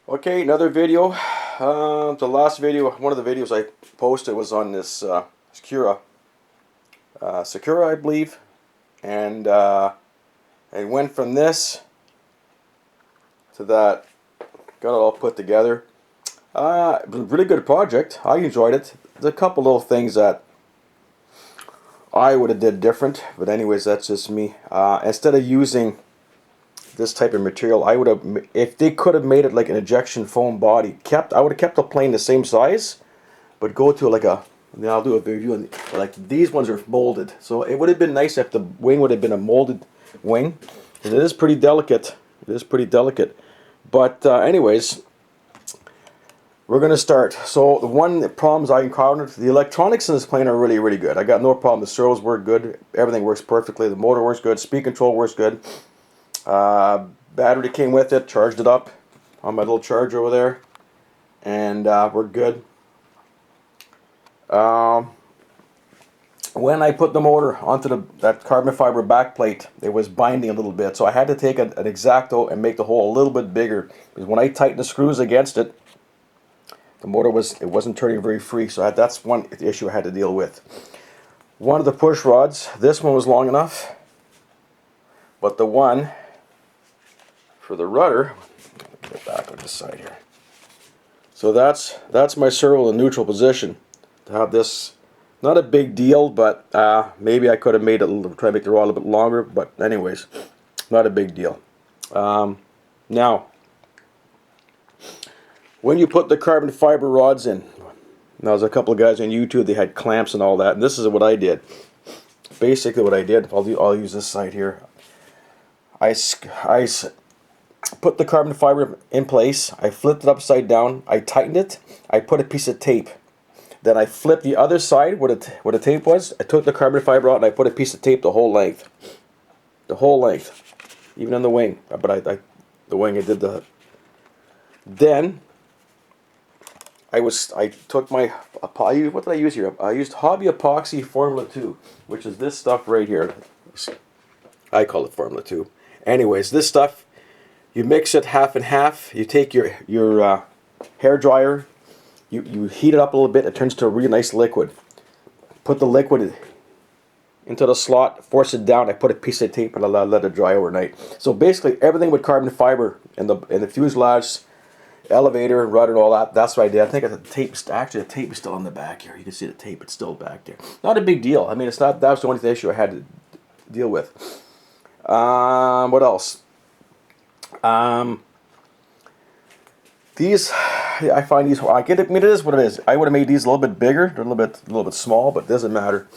Okay, another video. The last video, one of the videos I posted was on this Sakura, I believe, and I went from this to that, got it all put together. Really good project. I enjoyed it. There's a couple little things that I would have did different, but anyways, that's just me. Instead of using this type of material, I would have, if they could have made it like an injection foam body, I would have kept the plane the same size, but go to like a, then I'll do a review on, like these ones are molded, so it would have been nice if the wing would have been a molded wing. And it is pretty delicate. It is pretty delicate. But anyways, we're gonna start. So the one problems I encountered, the electronics in this plane are really, really good. I got no problem. The servos work good. Everything works perfectly. The motor works good. Speed control works good. Battery came with it, charged it up on my little charger over there, and we're good. When I put the motor onto that carbon fiber back plate, it was binding a little bit, so I had to take an X-Acto and make the hole a little bit bigger, because when I tightened the screws against it, the motor wasn't turning very free, so that's one issue I had to deal with. One of the push rods, this one was long enough, but the one for the rudder, get it back on this side here. So that's my servo in neutral position. To have this, not a big deal, but maybe I could have made it try to make the rod a little bit longer. But anyways, not a big deal. Now, when you put the carbon fiber rods in, now there's a couple of guys on YouTube, they had clamps and all that, and this is what I did. Basically, what I did, I'll use this side here. I put the carbon fiber in place, I flipped it upside down, I tightened it, I put a piece of tape. Then I flipped the other side where the tape was, I took the carbon fiber out and I put a piece of tape the whole length. The whole length. Even on the wing. But the wing I did the... Then, I took my... What did I use here? I used Hobby Epoxy Formula 2, which is this stuff right here. I call it Formula 2. Anyways, this stuff, you mix it half and half. You take your hair dryer, you heat it up a little bit. It turns to a really nice liquid. Put the liquid into the slot, force it down. I put a piece of tape and I let it dry overnight. So basically, everything with carbon fiber in the fuselage, elevator, rudder, and all that. That's what I did. I think the tape, actually, the tape is still on the back here. You can see the tape; it's still back there. Not a big deal. I mean, it's not. That was the only issue I had to deal with. What else? These, I find these, I mean, it is what it is. I would have made these a little bit bigger, they're a little bit small, but it doesn't matter.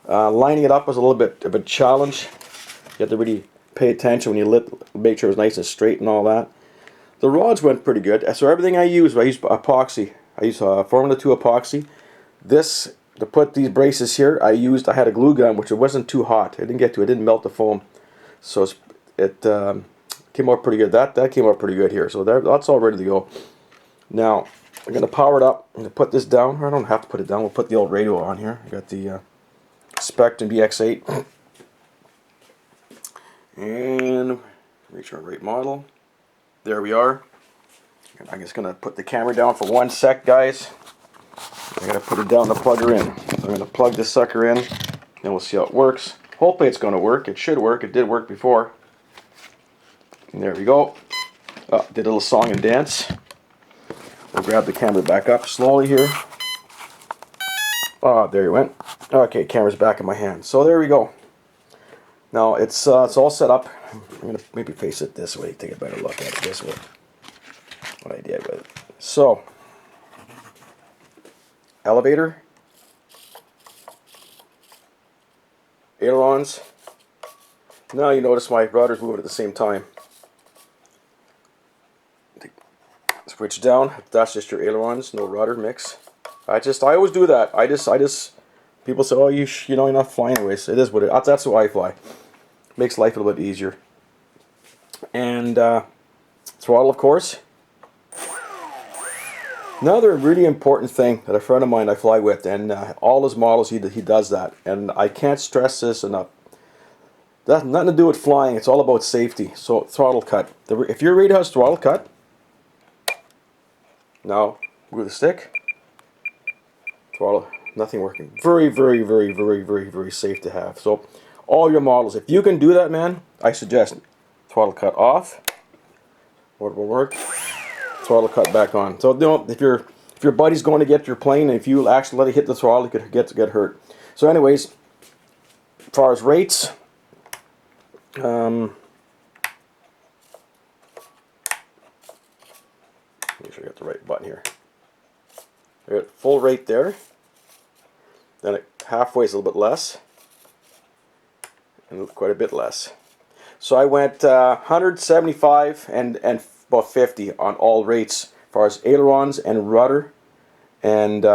Lining it up was a little bit of a challenge. You have to really pay attention when you make sure it was nice and straight and all that. The rods went pretty good. So everything I used epoxy. I used Formula 2 epoxy. This, to put these braces here, I had a glue gun, which it wasn't too hot. It didn't melt the foam. So it came out pretty good. That came out pretty good here. So that's all ready to go. Now I'm going to power it up. I'm going to put this down. I don't have to put it down. We'll put the old radio on here. I got the Spectrum BX8. And reach our right model. There we are. I'm just going to put the camera down for 1 sec, guys. I'm going to put it down to plug her in. I'm going to plug this sucker in, and we'll see how it works. Hopefully it's going to work. It should work. It did work before. And there we go. Oh, did a little song and dance. We'll grab the camera back up slowly here. Oh, there you went. Okay, camera's back in my hand. So there we go. Now it's all set up. I'm gonna maybe face it this way, take a better look at it this way. What I did with it. So, elevator, ailerons. Now you notice my rudder's moving at the same time. Switch down. That's just your ailerons, no rudder mix. I always do that. I just. People say, oh, you know, you're not flying anyways. It is what it. That's the way I fly. Makes life a little bit easier. And throttle, of course. Another really important thing that a friend of mine I fly with, and all his models he does that, and I can't stress this enough. That's nothing to do with flying. It's all about safety. So throttle cut. If your radio has throttle cut, Now with the stick, throttle, nothing working. Very, very, very, very, very, very safe to have. So all your models, if you can do that, man, I suggest throttle cut off. What will work? Throttle cut back on. So if your buddy's going to get your plane, and if you actually let it hit the throttle, it could get hurt. So anyways, as far as rates, make sure I got the right button here. I got full rate there. Then it halfway is a little bit less, and quite a bit less. So I went 175 and about 50 on all rates, as far as ailerons and rudder and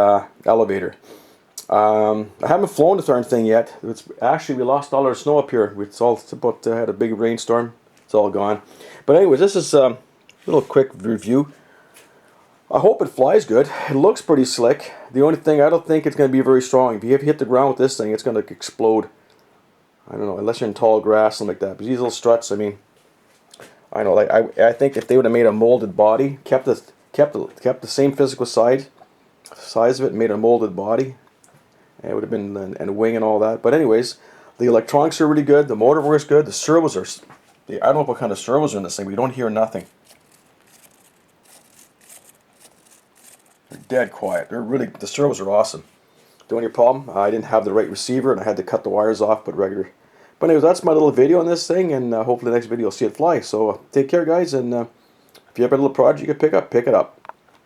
elevator. I haven't flown the darn thing yet. It's actually, we lost all our snow up here. It's about had a big rainstorm. It's all gone. But anyways, this is a little quick review. I hope it flies good. It looks pretty slick. The only thing, I don't think it's going to be very strong. If you hit the ground with this thing, it's going to explode. I don't know, unless you're in tall grass, something like that. But these little struts, I mean, I know, like I think if they would have made a molded body, kept the same physical size of it, made a molded body, it would have been, and a wing and all that. But anyways, the electronics are really good. The motor works good. The servos are, I don't know what kind of servos are in this thing, but you don't hear nothing. They're dead quiet. They're really, the servos are awesome. The only problem, I didn't have the right receiver, and I had to cut the wires off, but regular. But anyways, that's my little video on this thing, and hopefully the next video you'll see it fly. So take care, guys, and if you have a little project you can pick it up.